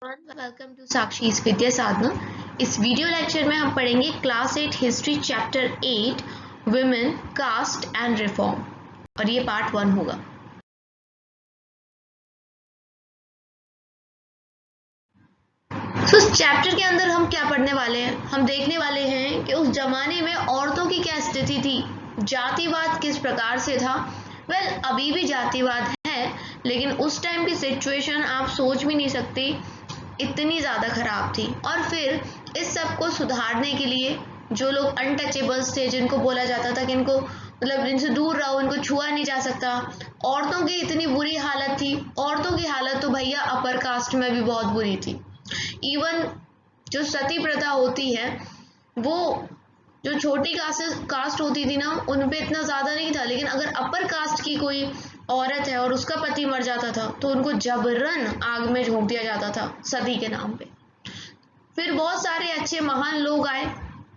Welcome to साक्षी's विद्या साधना। इस video lecture में हम पढ़ेंगे class 8 history chapter 8 women caste and reform और ये पार्ट 1 होगा। इस चैप्टर के अंदर हम क्या पढ़ने वाले हैं, हम देखने वाले हैं कि उस जमाने में औरतों की क्या स्थिति थी, जातिवाद किस प्रकार से था। अभी भी जातिवाद है, लेकिन उस टाइम की सिचुएशन आप सोच भी नहीं सकती, इतनी ज़्यादा ख़राब थी। और फिर इस सब को सुधारने के लिए जो लोग अनटचेबल्स थे, जिनको बोला जाता था कि इनको मतलब इनसे दूर रहो, इनको छुआ नहीं जा सकता, औरतों की इतनी बुरी हालत थी। औरतों की हालत तो भैया अपर कास्ट में भी बहुत बुरी थी। इवन जो सती प्रथा होती है, वो जो छोटी कास्ट होती थी ना, उन पे इतना ज़्यादा नहीं था, लेकिन अगर अपर कास्ट की कोई औरत है और उसका पति मर जाता था तो उनको जबरन आग में झोंक दिया जाता था सती के नाम पे। फिर बहुत सारे अच्छे महान लोग आए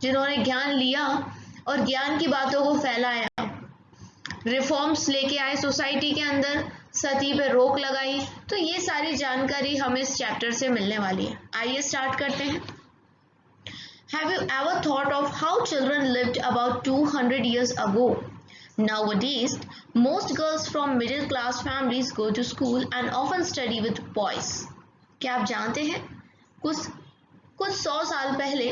जिन्होंने ज्ञान लिया और ज्ञान की बातों को फैलाया, रिफॉर्म्स लेके आए सोसाइटी के अंदर, सती पे रोक लगाई। तो ये सारी जानकारी हमें इस चैप्टर से मिलने वाली है। आइए स्टार्ट करते हैं। Have you ever thought of how children lived about 200 years ago? Nowadays, most girls from middle class families go to school and often study with boys. क्या आप जानते हैं कुछ 100 साल पहले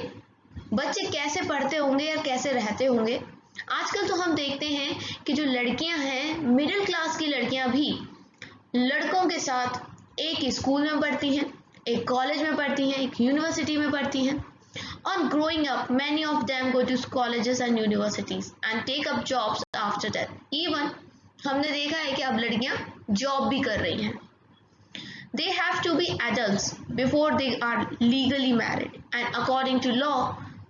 बच्चे कैसे पढ़ते होंगे या कैसे रहते होंगे? आजकल तो हम देखते हैं कि जो लड़कियां हैं, मिडिल क्लास की लड़कियां भी लड़कों के साथ एक स्कूल में पढ़ती हैं, एक कॉलेज में पढ़ती हैं, एक यूनिवर्सिटी में पढ़ती हैं। On growing up, many of them go to colleges and universities and take up jobs after that. Even हमने देखा है कि अब लड़कियां जॉब भी कर रही हैं। They have to be adults before they are legally married, and according to law,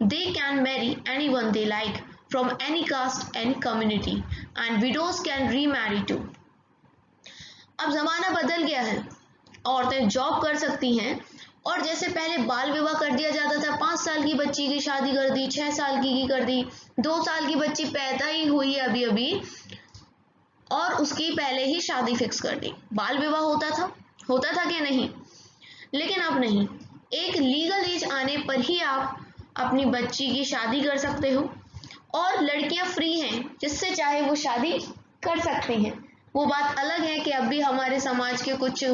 they can marry anyone they like from any caste, any community, and widows can remarry too. अब ज़माना बदल गया है, औरतें जॉब कर सकती हैं, और जैसे पहले बाल विवाह कर दिया जाता था, 5 साल की बच्ची की शादी कर दी, 6 साल की कर दी, 2 साल की बच्ची पैदा ही हुई है अभी और उसकी पहले ही शादी फिक्स कर दी। बाल विवाह होता था कि नहीं? लेकिन अब नहीं, एक लीगल एज आने पर ही आप अपनी बच्ची की शादी कर सकते हो, और लड़कियां फ्री हैं, जिससे चाहे वो शादी कर सकती हैं। वो बात अलग है कि अब भी हमारे समाज के कुछ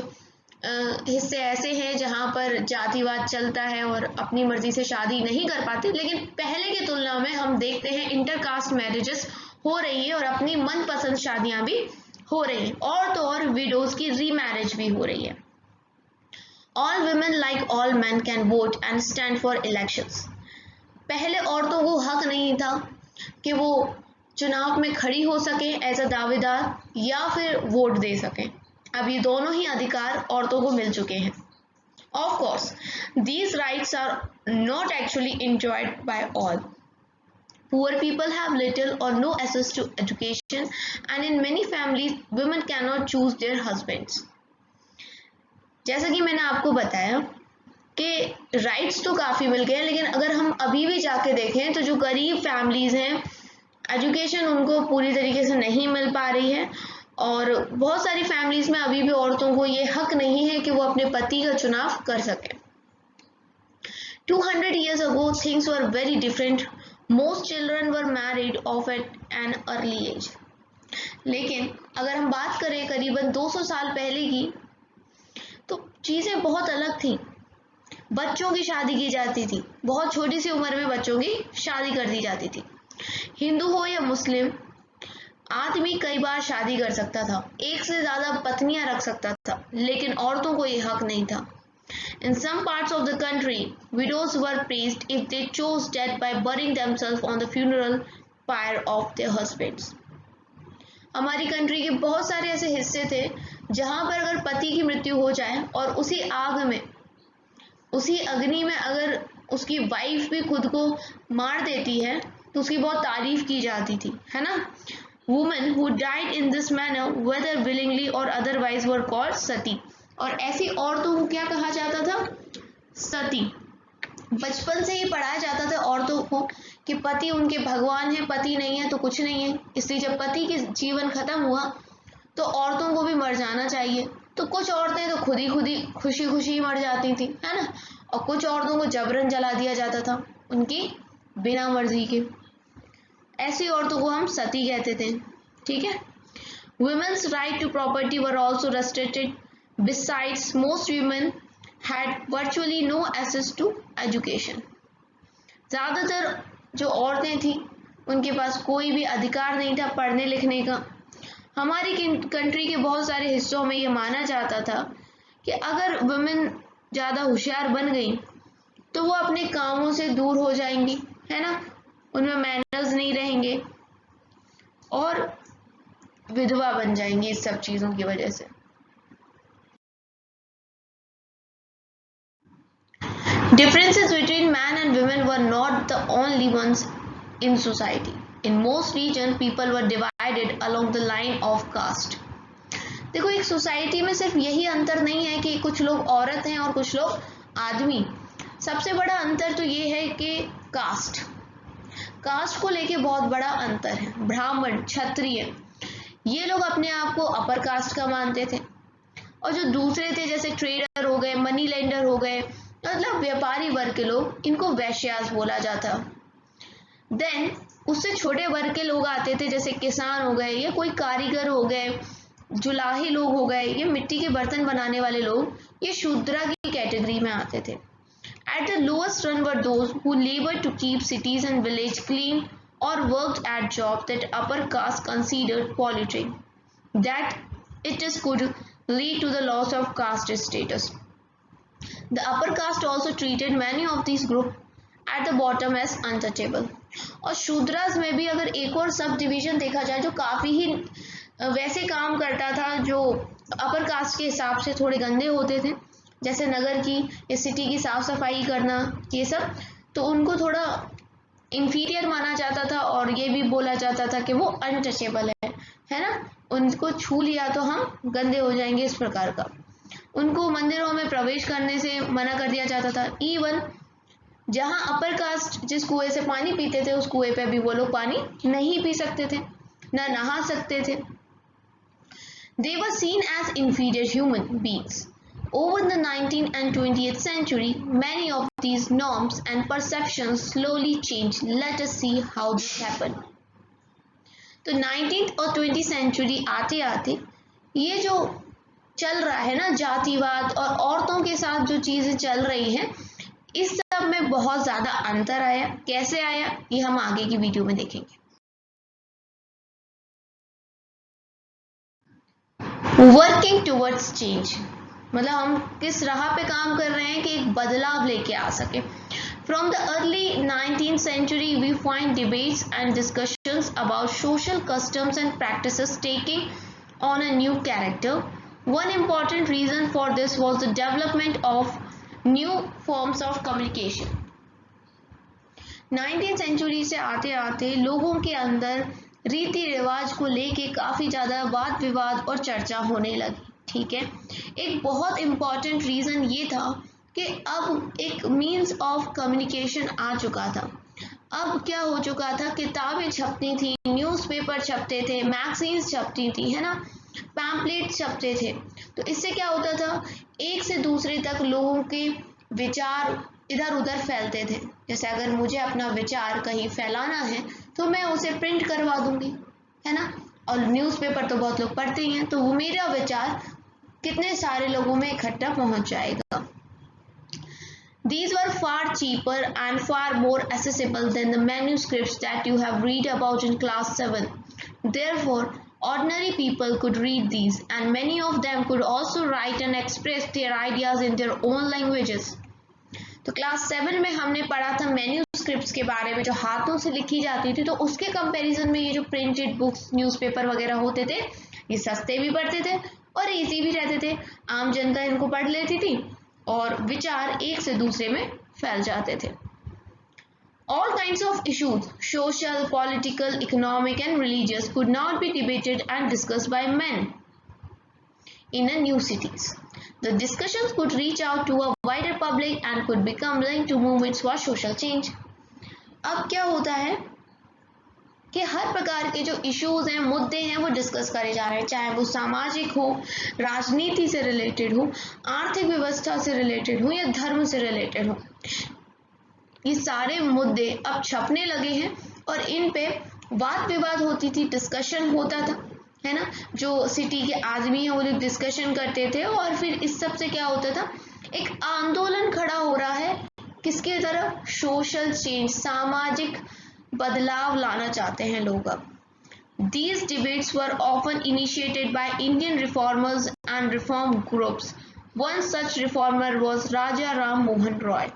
हिस्से ऐसे हैं जहाँ पर जातिवाद चलता है और अपनी मर्जी से शादी नहीं कर पाते, लेकिन पहले की तुलना में हम देखते हैं इंटरकास्ट मैरिजेस हो रही है और अपनी मनपसंद शादियां भी हो रही हैं, और तो और विडोज की रीमैरिज भी हो रही है। All women like all man can vote and stand for elections. पहले औरतों को हक नहीं था कि वो चुनाव में खड़ी हो सके एज अ दावेदार या फिर वोट दे सकें। अब ये दोनों ही अधिकार औरतों को मिल चुके हैं। Of course, these rights are not actually enjoyed by all. Poor people have little or no access to education, and in many families, women cannot choose their husbands. जैसा कि मैंने आपको बताया कि राइट्स तो काफ़ी मिल गए हैं, लेकिन अगर हम अभी भी जाके देखें तो जो गरीब फैमिलीज़ हैं, एजुकेशन उनको पूरी तरीके से नहीं मिल पा रही है, और बहुत सारी फैमिलीज में अभी भी औरतों को ये हक नहीं है कि वो अपने पति का चुनाव कर सकें। 200 years ago things were very different. Most children were married off at an early age. लेकिन अगर हम बात करें करीबन 200 साल पहले की, तो चीज़ें बहुत अलग थी। बच्चों की शादी की जाती थी, बहुत छोटी सी उम्र में बच्चों की शादी कर दी जाती थी। हिंदू हो या मुस्लिम, आदमी कई बार शादी कर सकता था, एक से ज़्यादा पत्नियां रख सकता था, लेकिन औरतों को ये हक नहीं था। In some parts of the country, widows were praised if they chose death by burning themselves on the funeral pyre of their husbands. हमारी कंट्री के बहुत सारे ऐसे हिस्से थे जहाँ पर अगर पति की मृत्यु हो जाए और उसी आग में, उसी अग्नि में अगर उसकी वाइफ भी खुद को मार देती है तो उसकी बहुत तारीफ की जाती थी, है ना? Women who died in this manner, whether willingly or otherwise, were called सती। और ऐसी औरतों को क्या कहा जाता था? सती। बचपन से ही पढ़ाया जाता था औरतों को कि पति उनके भगवान है, पति नहीं है तो कुछ नहीं है। इसलिए जब पति के जीवन खत्म हुआ तो औरतों को भी मर जाना चाहिए, तो कुछ औरतें तो खुद ही खुशी खुशी मर जाती थी, है ना, और कुछ औरतों को जबरन जला दिया जाता था उनकी बिना मर्जी के। ऐसी औरतों को हम सती कहते थे, ठीक है। Women's right to property were also restricted. Besides, most women had virtually no access to education. ज़्यादातर जो औरतें थी उनके पास कोई भी अधिकार नहीं था पढ़ने लिखने का। हमारी कंट्री के बहुत सारे हिस्सों में ये माना जाता था कि अगर वुमेन ज़्यादा होशियार बन गई तो वो अपने कामों से दूर हो जाएंगी, है ना, उनमें मैनर्स नहीं रहेंगे और विधवा बन जाएंगी इस सब चीज़ों की वजह से। Differences between men and women were not the only ones in society. In most regions, people were divided along the line of caste. देखो, एक सोसाइटी में सिर्फ यही अंतर नहीं है कि कुछ लोग औरत हैं और कुछ लोग आदमी। सबसे बड़ा अंतर तो ये है कि कास्ट को लेके बहुत बड़ा अंतर है। ब्राह्मण, क्षत्रिय, ये लोग अपने आप को अपर कास्ट का मानते थे और जो दूसरे थे जैसे ट्रेडर हो गए, मनी लेंडर हो गए, मतलब व्यापारी वर्ग के लोग, इनको वैश्यास बोला जाता। देन उससे छोटे वर्ग के लोग आते थे जैसे किसान हो गए या कोई कारीगर हो गए, जुलाही लोग हो गए, ये मिट्टी के बर्तन बनाने वाले लोग, ये शूद्रा की कैटेगरी में आते थे। At the lowest run were those who labored to keep cities and villages clean or worked at jobs that upper caste considered polluting, that it is could lead to the loss of caste status. The upper caste also treated many of these groups at the bottom as untouchable. और शूद्रास में भी अगर एक और sub division देखा जाए जो काफ़ी ही वैसे काम करता था जो अपर कास्ट के हिसाब से थोड़े गंदे होते थे, जैसे नगर की या सिटी की साफ सफाई करना, ये सब, तो उनको थोड़ा इंफीरियर माना जाता था और ये भी बोला जाता था कि वो अनटचेबल है ना, उनको छू लिया तो हम गंदे हो जाएंगे, इस प्रकार का। उनको मंदिरों में प्रवेश करने से मना कर दिया जाता था। इवन जहाँ अपर कास्ट जिस कुएं से पानी पीते थे उस कुएं पे भी वो लोग पानी नहीं पी सकते थे, ना नहा सकते थे। They were seen as inferior human beings. Over the 19th and 20th century, many of these norms and perceptions slowly changed. Let us see how this happened. तो 19th और 20th सेंचुरी आते आते ये जो चल रहा है ना जातिवाद और औरतों के साथ जो चीज़ें चल रही हैं, इस सब में बहुत ज़्यादा अंतर आया। कैसे आया ये हम आगे की वीडियो में देखेंगे। वर्किंग टुवर्ड्स चेंज, मतलब हम किस राह पे काम कर रहे हैं कि एक बदलाव लेके आ सके। From the early 19th century, we find debates and discussions about social customs and practices taking on a new character. One important reason for this was the development of new forms of communication. 19th century से आते आते लोगों के अंदर रीति रिवाज को लेके काफ़ी ज़्यादा वाद विवाद और चर्चा होने लगी, ठीक है। एक बहुत इम्पॉर्टेंट रीज़न ये था कि अब एक मीन्स ऑफ कम्युनिकेशन आ चुका था। अब क्या हो चुका था, किताबें छपती थी, न्यूज़पेपर छपते थे, मैगजीन्स छपती थी, है ना, पैम्पलेट छपते थे। तो इससे क्या होता था, एक से दूसरे तक लोगों के विचार इधर उधर फैलते थे। जैसे अगर मुझे अपना विचार कहीं फैलाना है तो मैं उसे प्रिंट करवा दूंगी, है ना, और न्यूज़पेपर तो बहुत लोग पढ़ते ही हैं, तो वो मेरा विचार कितने सारे लोगों में इकट्ठा पहुंच जाएगा। These were far cheaper and far more accessible than the manuscripts that you have read about in class 7. Therefore, ordinary people could read these, and many of them could also write and express their ideas in their own languages. तो class 7 में हमने पढ़ा था manuscripts के बारे में जो हाथों से लिखी जाती थी, तो उसके कंपैरिजन में ये जो प्रिंटेड बुक्स न्यूज़पेपर वगैरह होते थे ये सस्ते भी पड़ते थे और इजी भी रहते थे। आम जनता इनको पढ़ लेती थी और विचार एक से दूसरे में फैल जाते थे। All kinds of issues, social, political, economic and religious, could now be debated and discussed by men in a new cities. The discussions could reach out to a wider public and could become linked to movements for social change. अब क्या होता है कि हर प्रकार के जो issues हैं, मुद्दे हैं, वो डिस्कस करे जा रहे हैं, चाहे वो सामाजिक हो, राजनीति से रिलेटेड हो, आर्थिक व्यवस्था से रिलेटेड हो या धर्म से रिलेटेड हो। ये सारे मुद्दे अब छपने लगे हैं और इन पे वाद विवाद होती थी, डिस्कशन होता था, है ना। जो सिटी के आदमी हैं वो लोग डिस्कशन करते थे और फिर इस सब से क्या होता था, एक आंदोलन खड़ा हो रहा है किसकी तरफ, सोशल चेंज, सामाजिक बदलाव लाना चाहते हैं लोग अब। These debates were often initiated by Indian reformers and reform groups. One such reformer was Raja Ram Mohan Roy.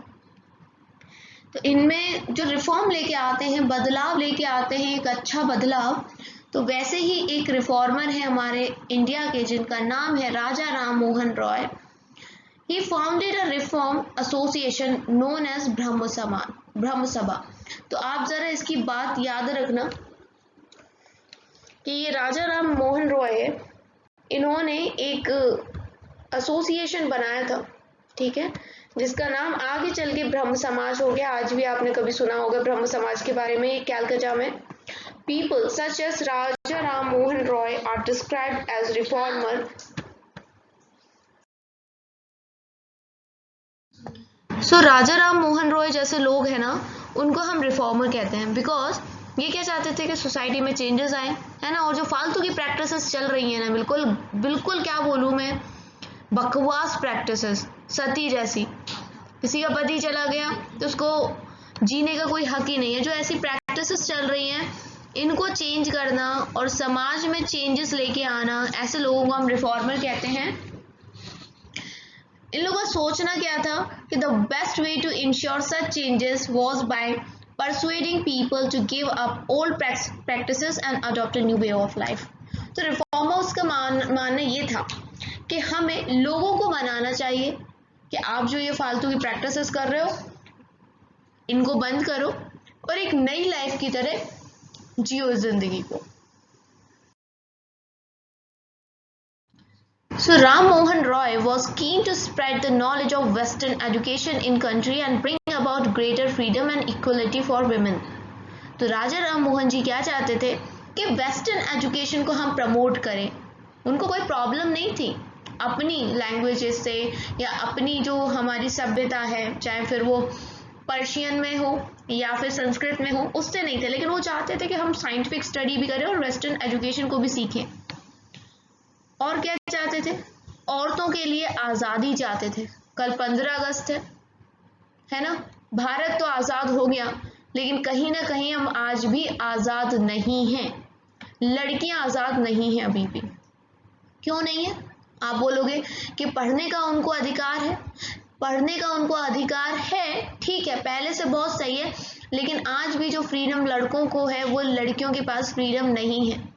तो इनमें जो रिफॉर्म लेके आते हैं, बदलाव लेके आते हैं, एक अच्छा बदलाव, तो वैसे ही एक रिफॉर्मर है हमारे इंडिया के जिनका नाम है राजा Ram Mohan Roy. He founded a reform association known as ब्रह्म सभा। तो आप जरा इसकी बात याद रखना कि ये राजा राम मोहन रॉय है, इन्होंने एक एसोसिएशन बनाया था, ठीक है, जिसका नाम आगे चल के ब्रह्म समाज हो गया। आज भी आपने कभी सुना होगा ब्रह्म समाज के बारे में। कैलकाटा में people such as Raja Ram Mohan Roy are described as reformer. सो राजा राम मोहन रॉय जैसे लोग हैं ना, उनको हम रिफॉर्मर कहते हैं, बिकॉज ये क्या चाहते थे कि सोसाइटी में चेंजेस आए, है ना। और जो फालतू की प्रैक्टिसेस चल रही है ना, बिल्कुल बिल्कुल क्या बोलूँ मैं, बकवास प्रैक्टिसेस, सती जैसी, किसी का पति चला गया तो उसको जीने का कोई हक ही नहीं है। जो ऐसी प्रैक्टिसेस चल रही हैं, इनको चेंज करना और समाज में चेंजेस लेके आना, ऐसे लोगों को हम रिफॉर्मर कहते हैं। इन लोगों का सोचना क्या था कि the best way to ensure such changes was by persuading people to give up old practices and adopt a new way of life. तो रिफॉर्मर्स का मानना ये था कि हमें लोगों को मनाना चाहिए कि आप जो ये फालतू की प्रैक्टिसेस कर रहे हो, इनको बंद करो और एक नई लाइफ की तरह जियो जिंदगी को। So Ram Mohan Roy was keen to spread the knowledge of Western education in country and bring about greater freedom and equality for women. तो राजा राम मोहन जी क्या चाहते थे कि वेस्टर्न एजुकेशन को हम प्रमोट करें। उनको कोई प्रॉब्लम नहीं थी अपनी लैंग्वेजेस से या अपनी जो हमारी सभ्यता है, चाहे फिर वो पर्शियन में हो या फिर संस्कृत में हो, उससे नहीं थे, लेकिन वो चाहते थे कि हम साइंटिफिक स्टडी भी करें और वेस्टर्न एजुकेशन को भी सीखें। और क्या चाहते थे, औरतों के लिए आज़ादी चाहते थे। कल 15 अगस्त है ना, भारत तो आज़ाद हो गया, लेकिन कहीं ना कहीं हम आज भी आज़ाद नहीं हैं। लड़कियां आज़ाद नहीं हैं अभी भी। क्यों नहीं है? आप बोलोगे कि पढ़ने का उनको अधिकार है। पढ़ने का उनको अधिकार है, ठीक है, पहले से बहुत सही है, लेकिन आज भी जो फ्रीडम लड़कों को है वो लड़कियों के पास फ्रीडम नहीं है।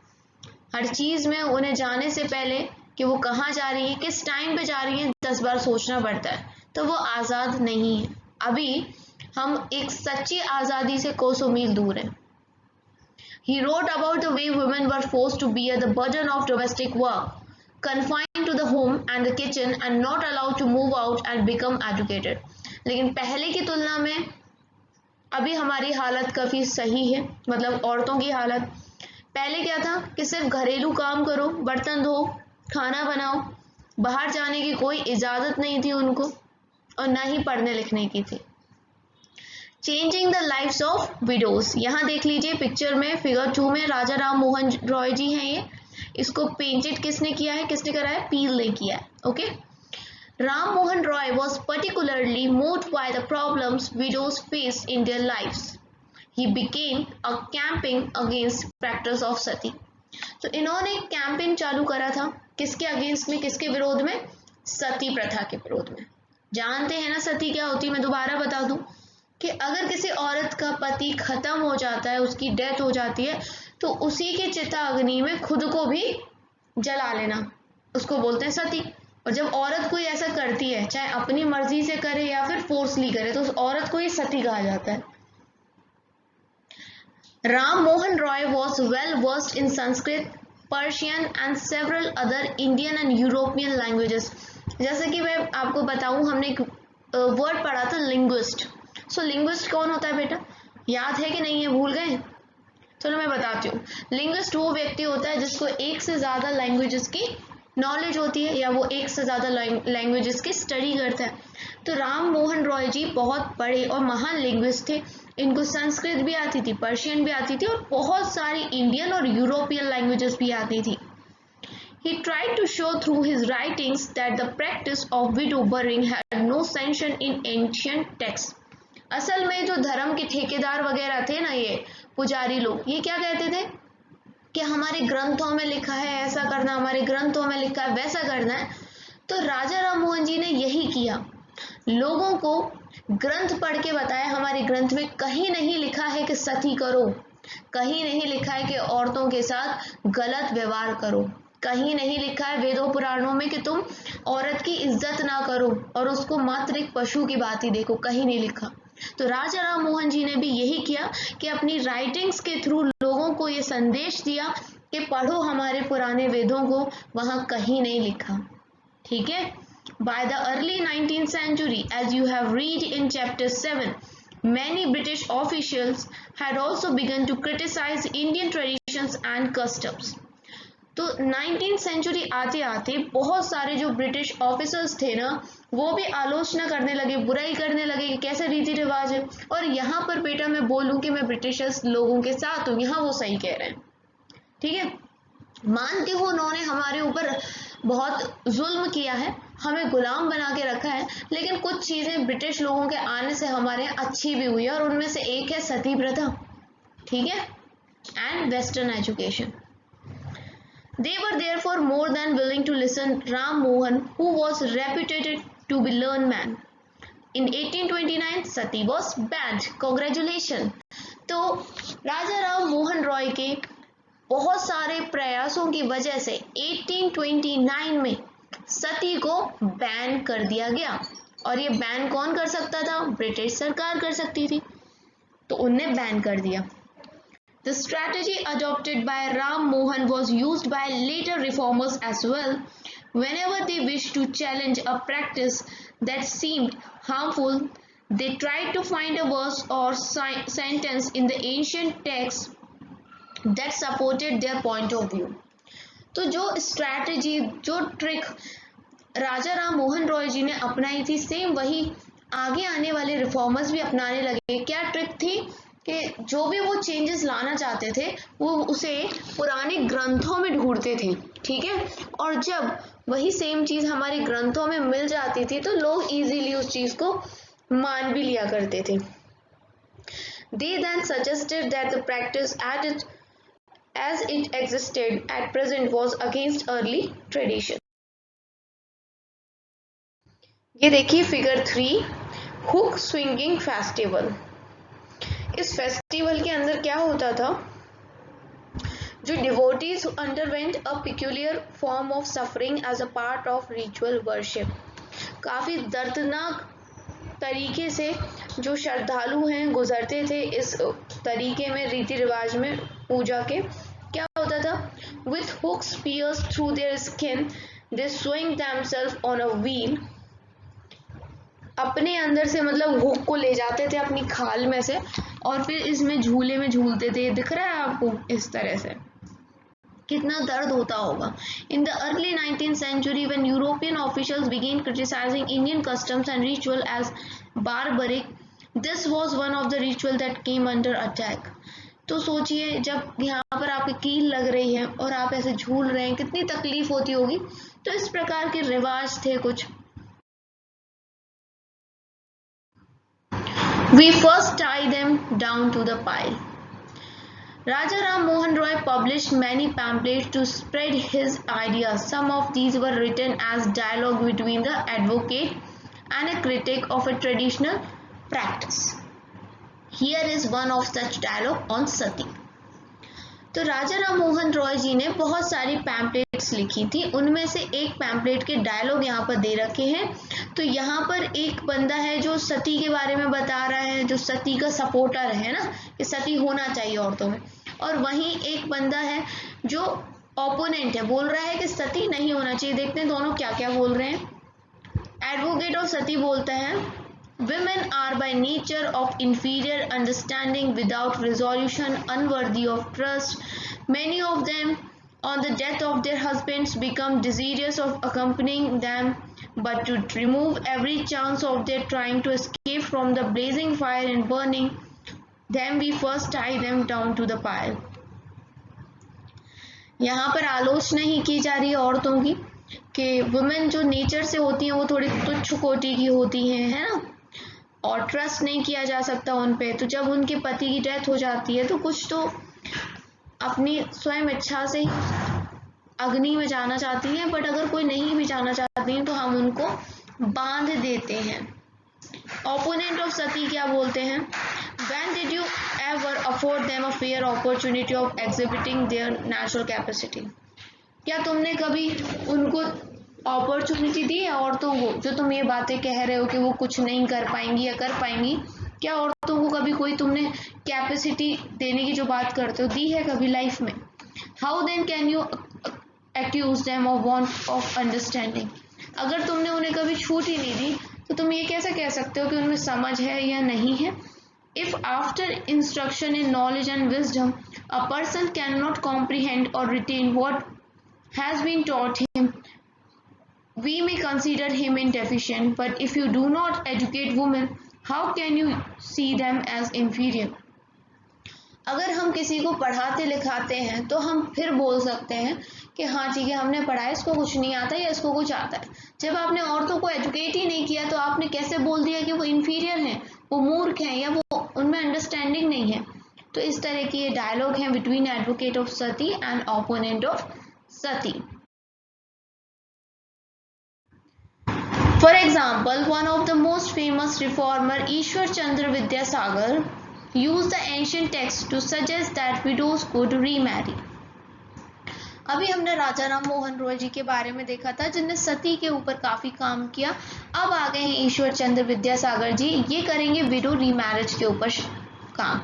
हर चीज़ में उन्हें जाने से पहले कि वो कहाँ जा रही है, किस टाइम पे जा रही है, 10 बार सोचना पड़ता है। तो वो आज़ाद नहीं है। अभी हम एक सच्ची आज़ादी से कोसों मील दूर हैं। He wrote about the way women were forced to bear the burden of domestic work, confined to the home and the kitchen and not allowed to move out and become educated. लेकिन पहले की तुलना में अभी हमारी हालत काफ़ी सही है, मतलब औरतों की हालत। पहले क्या था कि सिर्फ घरेलू काम करो, बर्तन धो, खाना बनाओ, बाहर जाने की कोई इजाज़त नहीं थी उनको और ना ही पढ़ने लिखने की थी। Changing the lifes of widows, यहाँ देख लीजिए पिक्चर में फिगर 2 में राजा राम मोहन रॉय जी हैं। ये इसको पेंटेड किसने किया है, किसने करा है, पील ने किया है। Okay, Ram Mohan Roy was particularly moved by the problems widows faced in their lifes. He became a campaign against practice of sati. तो इन्होंने कैंपेन चालू करा था, किसके अगेंस्ट में, किसके विरोध में, सती प्रथा के विरोध में। जानते हैं ना सती क्या होती है? मैं दोबारा बता दूं कि अगर किसी औरत का पति खत्म हो जाता है, उसकी डेथ हो जाती है, तो उसी के चिता अग्नि में खुद को भी जला लेना, उसको बोलते हैं सती। और जब औरत कोई ऐसा करती है, चाहे अपनी मर्जी से करे या फिर फोर्सली करे, तो उस औरत को ही सती कहा जाता है। Ram Mohan Roy was well versed in Sanskrit, Persian and several other Indian and European languages. जैसे कि मैं आपको बताऊं, हमने एक वर्ड पढ़ा था लिंग्विस्ट। सो लिंग्विस्ट कौन होता है बेटा, याद है कि नहीं है, भूल गए? चलो मैं बताती हूँ। लिंग्विस्ट वो व्यक्ति होता है जिसको एक से ज़्यादा लैंग्वेजेस की नॉलेज होती है या वो एक से ज़्यादा लैंग्वेजेस की स्टडी करता है। तो राम मोहन रॉय जी बहुत बड़े और महान लिंग्विस्ट थे। इनको संस्कृत भी आती थी, पर्शियन भी आती थी और बहुत सारी इंडियन और यूरोपियन लैंग्वेजेस भी आती थी। He tried to show through his writings that the practice of widow burying had no sanction in ancient texts. असल में जो धर्म के ठेकेदार वगैरह थे ना, ये पुजारी लोग, ये क्या कहते थे कि हमारे ग्रंथों में लिखा है ऐसा करना, हमारे ग्रंथों में लिखा है वैसा करना है। तो राजा राम मोहन जी ने यही किया, लोगों को ग्रंथ पढ़ के बताया हमारे ग्रंथ में कहीं नहीं लिखा है कि सती करो, कहीं नहीं लिखा है कि औरतों के साथ गलत व्यवहार करो, कहीं नहीं लिखा है वेदों पुराणों में कि तुम औरत की इज्जत ना करो और उसको मात्र एक पशु की बात ही देखो, कहीं नहीं लिखा। तो राजा राम मोहन जी ने भी यही किया कि अपनी राइटिंग्स के थ्रू लोगों को ये संदेश दिया कि पढ़ो हमारे पुराने वेदों को, वहां कहीं नहीं लिखा। ठीक है। By the early 19th century, as you have read in chapter 7, many British officials had also begun to criticize Indian traditions and customs. तो 19th सेंचुरी आते आते बहुत सारे जो ब्रिटिश ऑफिसर्स थे ना, वो भी आलोचना करने लगे, बुराई करने लगे कि कैसे रीति रिवाज है। और यहाँ पर बेटा मैं बोलूँ कि मैं ब्रिटिशर्स लोगों के साथ हूँ, यहाँ वो सही कह रहे हैं। ठीक है, मानती हूँ उन्होंने हमारे ऊपर बहुत जुल्म किया है, हमें गुलाम बना के रखा है, लेकिन कुछ चीज़ें ब्रिटिश लोगों के आने से हमारे यहाँ अच्छी भी हुई है और उनमें से एक है सती प्रथा। ठीक है, and western education. They were therefore more than willing to listen Ram Mohan, who was reputed to be learned man. In 1829, Sati was banned. Congratulations. तो राजा राम मोहन रॉय के बहुत सारे प्रयासों की वजह से 1829 में सती को बैन कर दिया गया। और ये बैन कौन कर सकता था? ब्रिटिश सरकार कर सकती थी, तो उनने बैन कर दिया। The strategy adopted by Ram Mohan was used by later reformers as well. Whenever they wished to challenge a practice that seemed harmful, they tried to find a verse or sentence in the ancient text that supported their point of view. तो जो strategy, जो trick राजा राम मोहन रॉय जी ने अपनाई थी, same वही आगे आने वाले रिफॉर्मर्स भी अपनाने लगे। क्या ट्रिक थी कि जो भी वो चेंजेस लाना चाहते थे वो उसे पुराने ग्रंथों में ढूंढते थे। ठीक है, और जब वही सेम चीज़ हमारे ग्रंथों में मिल जाती थी तो लोग इजीली उस चीज़ को मान भी लिया करते थे। They then suggested that the practice as it existed at present was against early tradition. ये देखिए फिगर 3, हुक स्विंगिंग फेस्टिवल। इस फेस्टिवल के अंदर क्या होता था, जो devotees underwent a peculiar form of suffering as a part of ritual worship. काफ़ी दर्दनाक तरीके से जो श्रद्धालु हैं गुजरते थे इस तरीके में, रीति रिवाज में पूजा के। क्या होता था? With hooks pierce through their skin they swing themself on a wheel. अपने अंदर से मतलब हुक को ले जाते थे अपनी खाल में से और फिर इसमें झूले में झूलते थे। दिख रहा है आपको? इस तरह से कितना दर्द होता होगा। In the early 19th century when European officials began criticizing Indian customs and ritual as barbaric, this was one of the ritual that came under attack. तो सोचिए जब यहाँ पर आपकी कील लग रही है और आप ऐसे झूल रहे हैं, कितनी तकलीफ होती होगी। तो इस प्रकार के रिवाज थे कुछ। We first tie them down to the pile. Raja Ram Mohan Roy published many pamphlets to spread his ideas. Some of these were written as dialogue between the advocate and a critic of a traditional practice. Here is one of such dialogue on sati. तो राजा राम मोहन रॉय जी ने बहुत सारी pamphlets लिखी थी, उनमें से एक pamphlet के डायलॉग यहाँ पर दे रखे हैं। तो यहाँ पर एक बंदा है जो सती के बारे में बता रहा है, जो सती का सपोर्टर है ना, कि सती होना चाहिए औरतों में, और वहीं एक बंदा है जो ओपोनेंट है, बोल रहा है कि सती नहीं होना चाहिए। देखते हैं दोनों क्या क्या बोल रहे हैं। एडवोकेट ऑफ सती बोलता है Women are by nature of inferior understanding, without resolution, unworthy of trust. Many of them, on the death of their husbands, become desirous of accompanying them, but to remove every chance of their trying to escape from the blazing fire and burning them, we first tie them down to the pile. यहाँ पर आलोचना ही की जा रही है औरतों की कि वुमेन जो नेचर से होती हैं वो थोड़ी तुच्छ कोटि की होती हैं, है ना, और ट्रस्ट नहीं किया जा सकता उन पे। तो जब उनके पति की डेथ हो जाती है तो कुछ तो अपनी स्वयं इच्छा से अग्नि में जाना चाहती हैं, बट अगर कोई नहीं भी जाना चाहती हैं तो हम उनको बांध देते हैं। ओपोनेंट ऑफ सती क्या बोलते हैं? When did you ever afford them a fair opportunity of exhibiting their natural capacity? क्या तुमने कभी उनको अपॉर्चुनिटी दी है औरतों को? जो तुम ये बातें कह रहे हो कि वो कुछ नहीं कर पाएंगी या कर पाएंगी, क्या औरतों को कभी कोई तुमने कैपेसिटी देने की जो बात करते हो दी है कभी लाइफ में? How then can you accuse them of want of understanding? अगर तुमने उन्हें कभी छूट ही नहीं दी तो तुम ये कैसे कह सकते हो कि उनमें समझ है या नहीं है? If after instruction in knowledge and wisdom a person cannot comprehend or retain what has been taught him, we may consider him indeficient. But if you do not educate women, how can you see them as inferior? अगर हम किसी को पढ़ाते लिखाते हैं तो हम फिर बोल सकते हैं कि हाँ ठीक है, हमने पढ़ा है, इसको कुछ नहीं आता या इसको कुछ आता है। जब आपने औरतों को एजुकेट ही नहीं किया तो आपने कैसे बोल दिया कि वो इंफीरियर हैं, वो मूर्ख हैं या वो उनमें अंडरस्टैंडिंग नहीं है? तो इस तरह की ये डायलॉग है between advocate of Sati and opponent of Sati. For example, one of the most famous reformer Ishwar Chandra Vidyasagar used the ancient text to suggest that widows could remarry. अभी हमने राजा राम मोहन रॉय जी के बारे में देखा था जिनने सती के ऊपर काफी काम किया। अब आ गए हैं ईश्वर चंद्र विद्यासागर जी, ये करेंगे विडो रीमैरिज के ऊपर काम।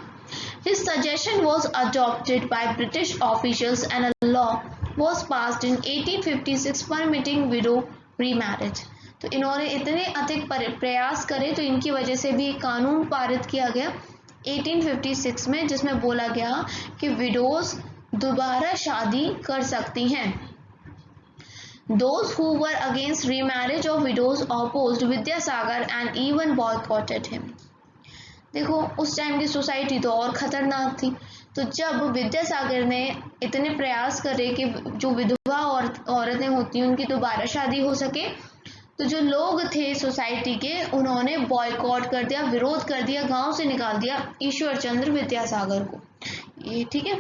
His suggestion was adopted by British officials and a law was passed in 1856 permitting widow remarriage. तो इन्होंने इतने अधिक प्रयास करे तो इनकी वजह से भी एक कानून पारित किया गया 1856 में, जिसमें बोला गया कि विडोज दोबारा शादी कर सकती हैं। Those who were against remarriage of widows opposed Vidyasagar and even boycotted him. देखो उस टाइम की सोसाइटी तो और खतरनाक थी। तो जब विद्यासागर ने इतने प्रयास करे कि जो विधवा औरतें होती हैं उनकी दोबारा शादी हो सके, तो जो लोग थे सोसाइटी के उन्होंने बॉयकॉट कर दिया, विरोध कर दिया, गांव से निकाल दिया ईश्वर चंद्र विद्यासागर को। ये ठीक है।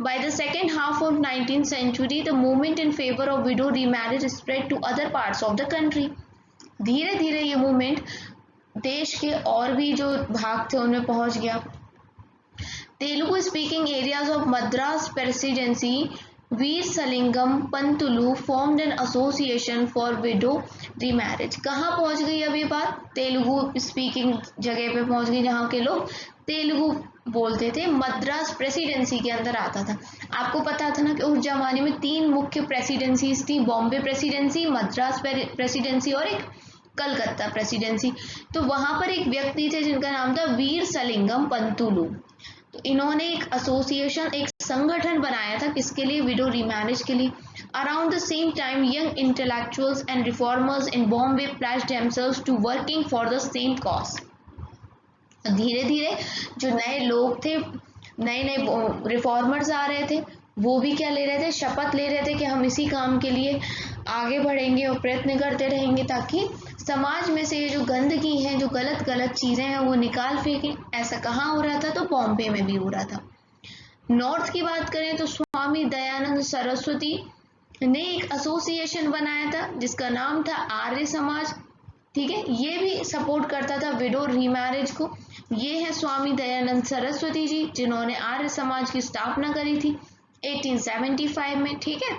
By the second half of 19th century the movement in favour of widow remarriage spread to other parts of the country. धीरे धीरे ये मूवमेंट देश के और भी जो भाग थे उनमें पहुंच गया। Telugu speaking areas of Madras presidency Veeresalingam Pantulu formed an association for widow remarriage. कहाँ पहुंच गई अब ये बात? तेलुगु स्पीकिंग जगह पे पहुंच गई जहाँ के लोग तेलुगु बोलते थे। मद्रास प्रेसिडेंसी के अंदर आता था। आपको पता था ना कि उस जमाने में 3 मुख्य प्रेसिडेंसीज थी, बॉम्बे प्रेसिडेंसी, मद्रास प्रेसिडेंसी और एक कलकत्ता प्रेसिडेंसी। तो वहां पर एक व्यक्ति थे जिनका नाम था वीर सलिंगम पंतुलु। तो इन्होंने एक एसोसिएशन, एक संगठन बनाया था किसके लिए? विडो रीमैरिज के लिए। Around the same time young intellectuals and reformers in Bombay pledged themselves to working for the same cause. धीरे धीरे जो नए लोग थे, नए नए रिफॉर्मर्स आ रहे थे, वो भी क्या ले रहे थे? शपथ ले रहे थे कि हम इसी काम के लिए आगे बढ़ेंगे और प्रयत्न करते रहेंगे ताकि समाज में से ये जो गंदगी है, जो गलत गलत चीजें हैं वो निकाल फेंकें। ऐसा कहाँ हो रहा था? तो बॉम्बे में भी हो रहा था। नॉर्थ की बात करें तो स्वामी दयानंद सरस्वती ने एक एसोसिएशन बनाया था जिसका नाम था आर्य समाज। ठीक है, ये भी सपोर्ट करता था विडो रीमैरिज को। ये है स्वामी दयानंद सरस्वती जी जिन्होंने आर्य समाज की स्थापना करी थी 1875 में। ठीक है,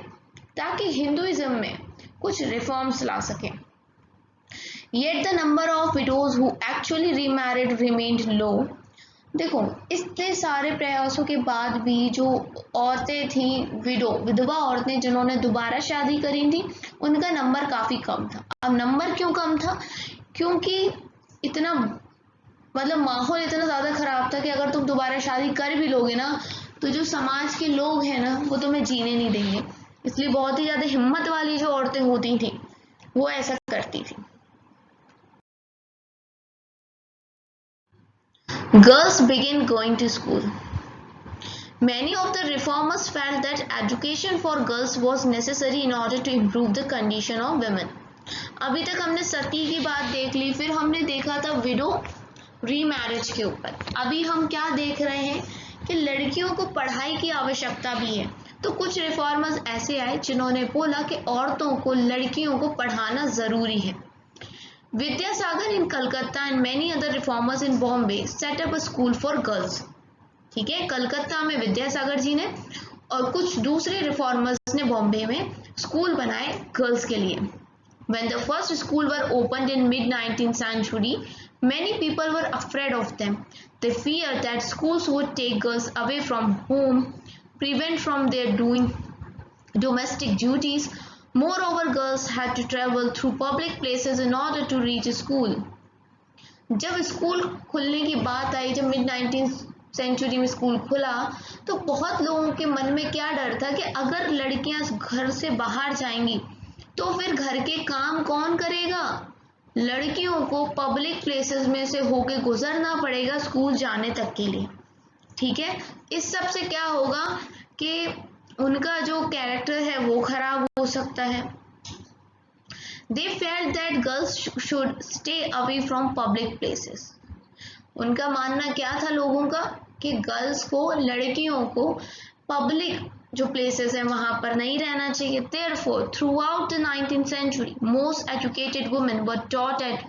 ताकि हिंदुइज्म में कुछ रिफॉर्म्स ला सके। Yet the number of widows who actually remarried remained low. देखो इतने सारे प्रयासों के बाद भी जो औरतें थी विधवा औरतें जिन्होंने दोबारा शादी करी थी, उनका नंबर काफी कम था। अब नंबर क्यों कम था? क्योंकि इतना मतलब माहौल इतना ज़्यादा ख़राब था कि अगर तुम दोबारा शादी कर भी लोगे ना तो जो समाज के लोग हैं ना वो तुम्हें जीने नहीं देंगे। इसलिए बहुत ही ज़्यादा हिम्मत वाली जो औरतें होती थी वो ऐसा करती थी। Girls begin going to school. Many of the reformers felt that education for girls was necessary in order to improve the condition of women. अभी तक हमने सती की बात देख ली, फिर हमने देखा था विडो रीमैरिज के ऊपर। अभी हम क्या देख रहे हैं कि लड़कियों को पढ़ाई की आवश्यकता भी है। तो कुछ रिफॉर्मर्स ऐसे आए जिन्होंने बोला कि औरतों को, लड़कियों को पढ़ाना ज़रूरी है। Vidyasagar in Calcutta and many other reformers in Bombay set up a school for girls. ठीक है, कलकत्ता में विद्यासागर जी ने और कुछ दूसरे रिफॉर्मर्स ने बॉम्बे में स्कूल बनाए गर्ल्स के लिए। When the first school were opened in mid-19th century, many people were afraid of them. They feared that schools would take girls away from home, prevent from their doing domestic duties. Moreover, girls had to travel through public places in order to reach school. जब school खुलने की बात आई, जब mid-19th century में school खुला, तो बहुत लोगों के मन में क्या डर था कि अगर लड़कियां घर से बाहर जाएंगी तो फिर घर के काम कौन करेगा। लड़कियों को पब्लिक प्लेसेस में से होके गुजरना पड़ेगा स्कूल जाने तक के लिए। ठीक है, इस सब से क्या होगा कि उनका जो कैरेक्टर है वो खराब हो सकता है। They felt that girls should stay away from public places. उनका मानना क्या था लोगों का कि गर्ल्स को, लड़कियों को पब्लिक जो प्लेसेस हैं वहां पर नहीं रहना चाहिए। Therefore, throughout the 19th century, most educated women were taught at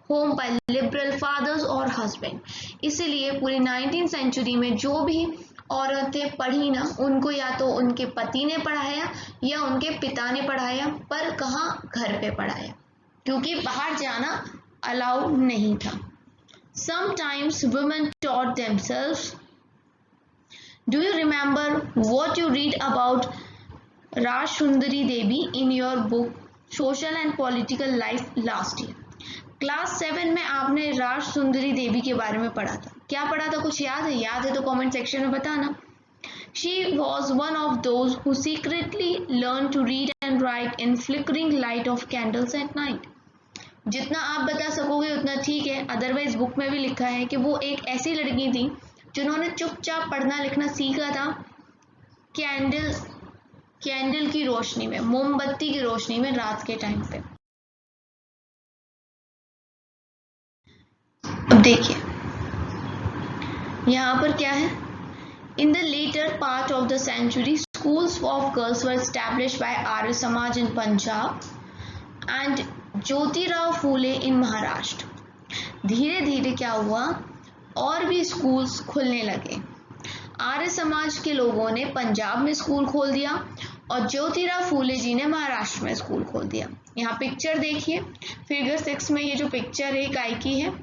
home by liberal fathers or husband. इसीलिए पूरी 19th सेंचुरी में जो भी औरतें पढ़ी ना, उनको या तो उनके पति ने पढ़ाया या उनके पिता ने पढ़ाया, पर कहाँ, घर पे पढ़ाया, क्योंकि बाहर जाना अलाउड नहीं था। Sometimes women taught themselves. Do you remember what you read about Rajsundari Devi in your book Social and Political Life last year? Class 7 में आपने राजसुंदरी देवी के बारे में पढ़ा था। क्या पढ़ा था, कुछ याद है? याद है तो कमेंट सेक्शन में बताना। She was one of those who secretly learned to read and write in flickering light of candles at night. जितना आप बता सकोगे उतना ठीक है, अदरवाइज बुक में भी लिखा है कि वो एक ऐसी लड़की थी जिन्होंने चुपचाप पढ़ना लिखना सीखा था कैंडल की रोशनी में, मोमबत्ती की रोशनी में, रात के टाइम पे। अब देखिए यहाँ पर क्या है, in the later part of the century schools of girls were established by Arya Samaj in Punjab and Jyotirao Phule in Maharashtra. धीरे धीरे क्या हुआ, और भी स्कूल्स खुलने लगे। आर्य समाज के लोगों ने पंजाब में स्कूल खोल दिया और ज्योतिराव फूले जी ने महाराष्ट्र में स्कूल खोल दिया। यहाँ पिक्चर देखिए, फिगर 6 में ये जो पिक्चर है काय की है,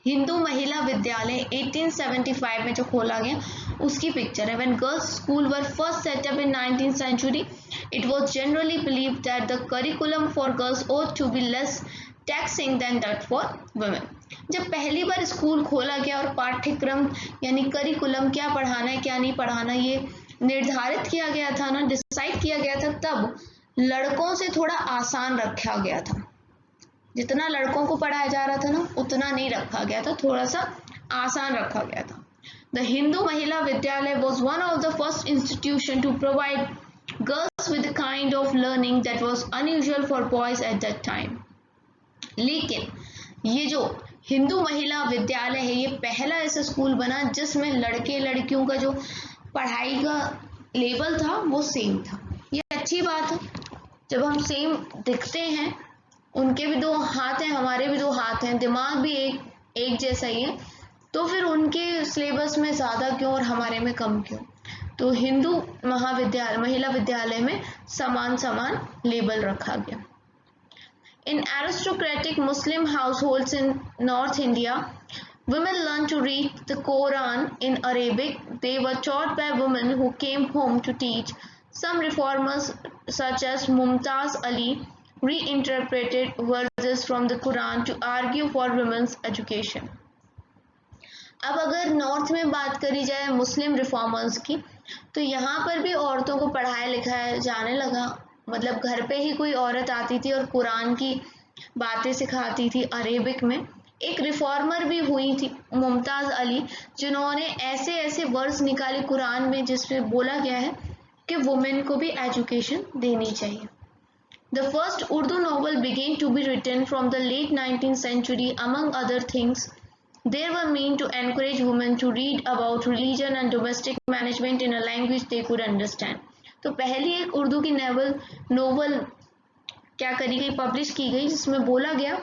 हिंदू महिला विद्यालय 1875 में जो खोला गया उसकी पिक्चर है। When girls' school were first set up in 19th century, it was generally believed that the curriculum for girls ought to be less taxing than that for women. जब पहली बार स्कूल खोला गया और पाठ्यक्रम यानी करिकुलम क्या पढ़ाना है क्या नहीं पढ़ाना ये निर्धारित किया गया था ना, डिसाइड किया गया था, तब लड़कों से थोड़ा आसान रखा गया था। जितना लड़कों को पढ़ाया जा रहा था ना उतना नहीं रखा गया था, थोड़ा सा आसान रखा गया था। The Hindu Mahila Vidyalaya was one of the first institution to provide girls with the kind of learning that was unusual for boys at that time. लेकिन ये जो हिंदू महिला विद्यालय है ये पहला ऐसा स्कूल बना जिसमें लड़के लड़कियों का जो पढ़ाई का लेवल था वो सेम था। ये अच्छी बात है, जब हम सेम दिखते हैं, उनके भी दो हाथ हैं हमारे भी दो हाथ हैं, दिमाग भी एक जैसा ही है, तो फिर उनके सिलेबस में ज़्यादा क्यों और हमारे में कम क्यों। तो हिंदू महाविद्यालय महिला विद्यालय में समान समान लेबल रखा गया। In aristocratic Muslim households in North India, women learned to read the Quran in Arabic. They were taught by women who came home to teach. Some reformers such as Mumtaz Ali reinterpreted verses from the Quran to argue for women's education. अब अगर north में बात करी जाए मुस्लिम reformers की, तो यहाँ पर भी औरतों को पढ़ाया लिखाया जाने लगा। मतलब घर पे ही कोई औरत आती थी और कुरान की बातें सिखाती थी अरेबिक में। एक रिफॉर्मर भी हुई थी मुमताज़ अली, जिन्होंने ऐसे ऐसे वर्ड्स निकाले कुरान में जिसमें बोला गया है कि वुमेन को भी एजुकेशन देनी चाहिए। The first Urdu novel began to be written from the late 19th century. Among other things, they were meant to encourage women to read about religion and domestic management in a language they could understand. तो पहली एक उर्दू की novel क्या करी गई, publish की गई, जिसमें बोला गया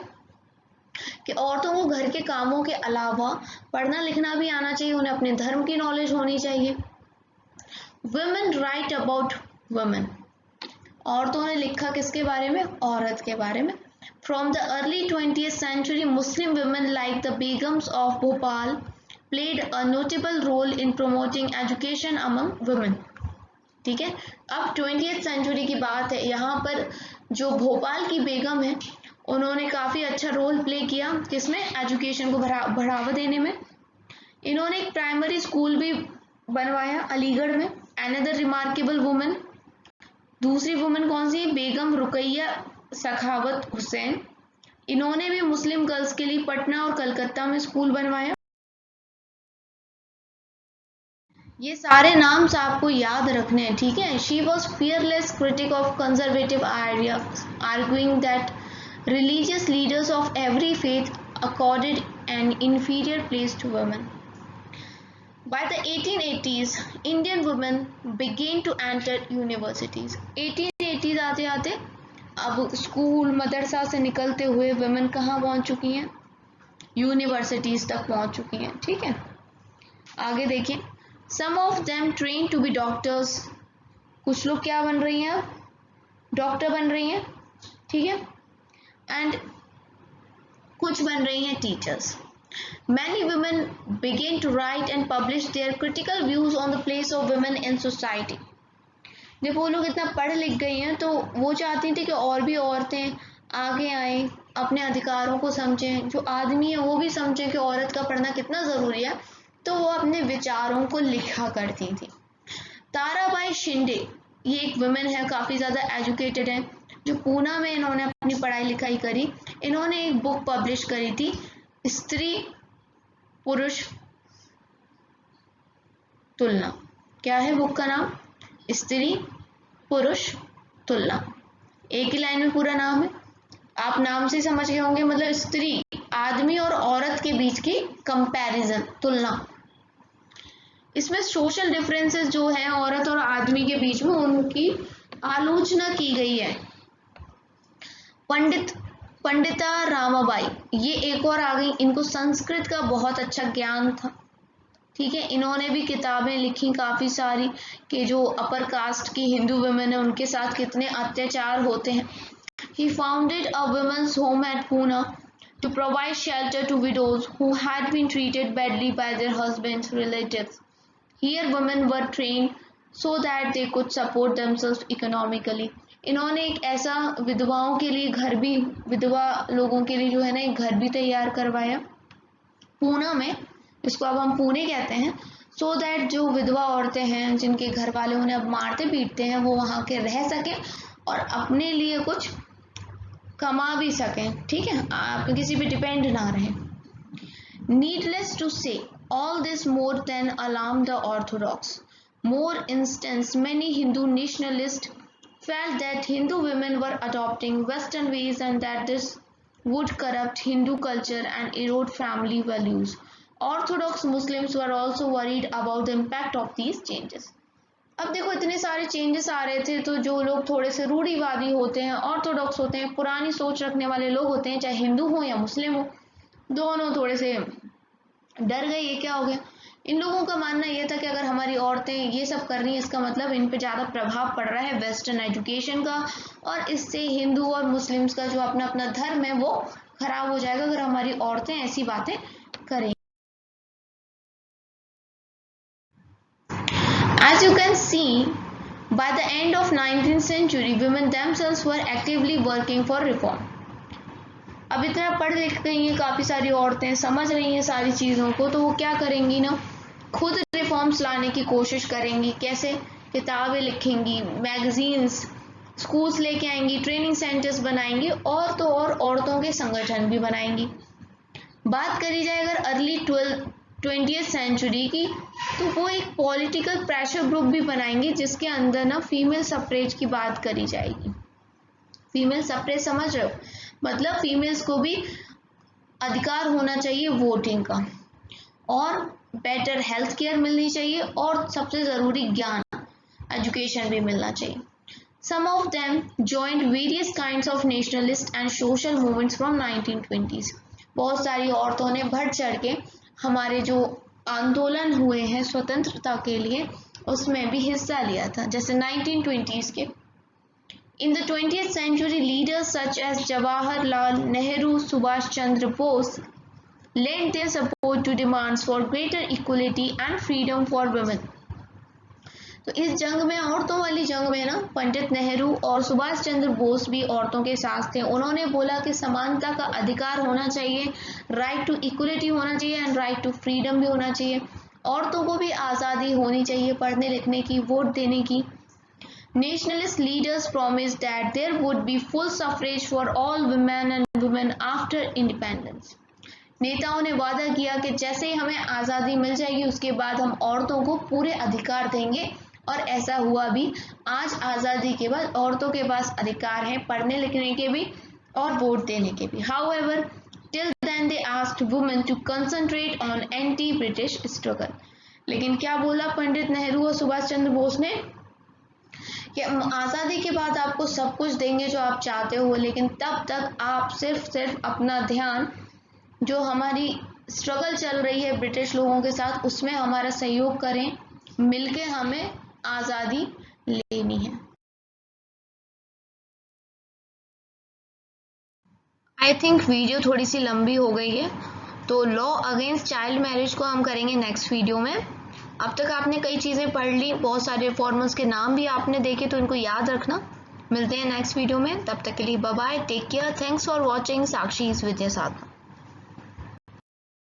कि औरतों को घर के कामों के अलावा पढ़ना लिखना भी आना चाहिए, उन्हें अपने धर्म की नॉलेज होनी चाहिए। Women write about women. औरतों ने लिखा किसके बारे में? औरत के बारे में। From the early 20th century, Muslim women like the Begums of Bhopal played a notable role in promoting education among women. ठीक है, अब 20th सेंचुरी की बात है। यहाँ पर जो भोपाल की बेगम है, उन्होंने काफ़ी अच्छा रोल प्ले किया किसमें? एजुकेशन को बढ़ावा देने में। इन्होंने एक प्राइमरी स्कूल भी बनवाया अलीगढ़ में। अनदर रिमार्केबल वुमेन, दूसरी वुमेन कौन सी है? बेगम रुकैया सखावत हुसैन। इन्होंने भी मुस्लिम गर्ल्स के लिए पटना और कलकत्ता में स्कूल बनवाया। ये सारे नाम्स आपको याद रखने हैं, ठीक है। She was fearless critic of conservative idea, arguing that religious leaders of every faith accorded an inferior place to women. By the 1880s, Indian women began to enter universities. 1880s आते आते अब स्कूल मदरसा से निकलते हुए women कहाँ पहुँच चुकी हैं? यूनिवर्सिटीज़ तक पहुँच चुकी हैं, ठीक है। आगे देखिए, some of them trained to be doctors. कुछ लोग क्या बन रही हैं? डॉक्टर बन रही हैं, ठीक है, एंड कुछ बन रही हैं teachers. Many women began to write and publish their critical views on the place of women in society. जब वो लोग इतना पढ़ लिख गई हैं तो वो चाहती थी कि और भी औरतें आगे आएं, अपने अधिकारों को समझें, जो आदमी है वो भी समझें कि औरत का पढ़ना कितना ज़रूरी है। तो वो अपने विचारों को लिखा करती थी। ताराबाई शिंदे, ये एक वुमेन है, काफ़ी ज़्यादा एजुकेटेड है, जो पूना में इन्होंने अपनी पढ़ाई लिखाई करी। इन्होंने एक बुक पब्लिश करी थी, स्त्री पुरुष तुलना। क्या है बुक का नाम? स्त्री पुरुष तुलना। एक ही लाइन में पूरा नाम है, आप नाम से समझ गए होंगे। मतलब स्त्री, आदमी और औरत के बीच की कंपैरिजन, तुलना। इसमें सोशल डिफरेंसेस जो है औरत और आदमी के बीच में, उनकी आलोचना की गई है। पंडिता रामाबाई, ये एक और आ गई, इनको संस्कृत का बहुत अच्छा ज्ञान था, ठीक है। इन्होंने भी किताबें लिखी काफ़ी सारी कि जो अपर कास्ट की हिंदू वुमेन है उनके साथ कितने अत्याचार होते हैं। He founded a women's home at Pune to provide shelter to widows who had been treated badly by their husbands' relatives. Here women were trained so that they could support themselves economically. इन्होंने एक ऐसा विधवाओं के लिए घर भी, विधवा लोगों के लिए जो है ना, एक घर भी तैयार करवाया पूना में, इसको अब हम पुणे कहते हैं। सो दैट जो विधवा औरतें हैं जिनके घर वाले उन्हें अब मारते पीटते हैं, वो वहाँ के रह सकें और अपने लिए कुछ कमा भी सकें, ठीक है, आप किसी पे डिपेंड ना रहें। Needless to say, all this more than alarmed the Orthodox. More instance, many Hindu nationalists felt that Hindu women were adopting Western ways and that this would corrupt Hindu culture and erode family values. Orthodox Muslims were also worried about the impact of these changes. अब देखो, इतने सारे changes आ रहे थे, तो जो लोग थोड़े से रूढ़िवादी होते हैं, ऑर्थोडॉक्स होते हैं, पुरानी सोच रखने वाले लोग होते हैं, चाहे हिंदू हो या मुस्लिम हो, दोनों थोड़े से डर गए। ये क्या हो गया? इन लोगों का मानना यह था कि अगर हमारी औरतें ये सब कर रही हैं, इसका मतलब इन पे ज़्यादा प्रभाव पड़ रहा है वेस्टर्न एजुकेशन का, और इससे हिंदू और मुस्लिम्स का जो अपना अपना धर्म है वो खराब हो जाएगा अगर हमारी औरतें ऐसी बातें करें। As you can see, By the end of 19th century, women themselves were actively working for reform. अब इतना पढ़ लिख गई हैं काफ़ी सारी औरतें, समझ रही हैं सारी चीज़ों को, तो वो क्या करेंगी ना, खुद रिफॉर्म्स लाने की कोशिश करेंगी। कैसे? किताबें लिखेंगी, मैगजीन्स, स्कूल्स लेके आएंगी, ट्रेनिंग सेंटर्स बनाएंगी और तो और औरतों के संगठन भी बनाएंगी। बात करी जाए अगर अर्ली 20th सेंचुरी की, तो वो एक पॉलिटिकल प्रेशर ग्रुप भी बनाएंगे जिसके अंदर ना फीमेल सफ्रेज की बात करी जाएगी। फीमेल सफ्रेज समझ रहे हो? मतलब फीमेल्स को भी अधिकार होना चाहिए वोटिंग का, और बेटर हेल्थ केयर मिलनी चाहिए, और सबसे ज़रूरी ज्ञान, एजुकेशन भी मिलना चाहिए। Some of them joined various kinds of nationalist and social movements from 1920s. बहुत सारी औरतों ने बढ़ चढ़ के हमारे जो आंदोलन हुए हैं स्वतंत्रता के लिए, उसमें भी हिस्सा लिया था, जैसे 1920s के। In the 20th century, leaders such as Jawaharlal Nehru, Subhash Chandra Bose lent their support to demands for greater equality and freedom for women. तो इस जंग में, औरतों वाली जंग में ना, पंडित नेहरू और सुभाष चंद्र बोस भी औरतों के साथ थे। उन्होंने बोला कि समानता का अधिकार होना चाहिए, राइट टू इक्वलिटी होना चाहिए एंड राइट टू फ्रीडम भी होना चाहिए। औरतों को भी आज़ादी होनी चाहिए पढ़ने लिखने की, वोट देने की। Nationalist leaders promised that there would be full suffrage for all women and women after independence. नेताओं ने वादा किया कि जैसे ही हमें आज़ादी मिल जाएगी उसके बाद हम औरतों को पूरे अधिकार देंगे, और ऐसा हुआ भी। आज आज़ादी के बाद औरतों के पास अधिकार है पढ़ने लिखने के भी और वोट देने के भी। However, till then they asked women to concentrate on anti-British struggle. लेकिन क्या बोला पंडित नेहरू और सुभाष चंद्र बोस ने कि आज़ादी के बाद आपको सब कुछ देंगे जो आप चाहते हो, लेकिन तब तक आप सिर्फ अपना ध्यान, जो हमारी स्ट्रगल चल रही है ब्रिटिश लोगों के साथ, उसमें हमारा सहयोग करें, मिलके हमें आज़ादी लेनी है। आई थिंक वीडियो थोड़ी सी लंबी हो गई है, तो लॉ अगेंस्ट चाइल्ड मैरिज को हम करेंगे नेक्स्ट वीडियो में। अब तक आपने कई चीज़ें पढ़ ली, बहुत सारे रिफॉर्मर्स के नाम भी आपने देखे, तो इनको याद रखना। मिलते हैं नेक्स्ट वीडियो में, तब तक के लिए bye bye, take care, thanks for watching Sakshi Vidya Sadhana.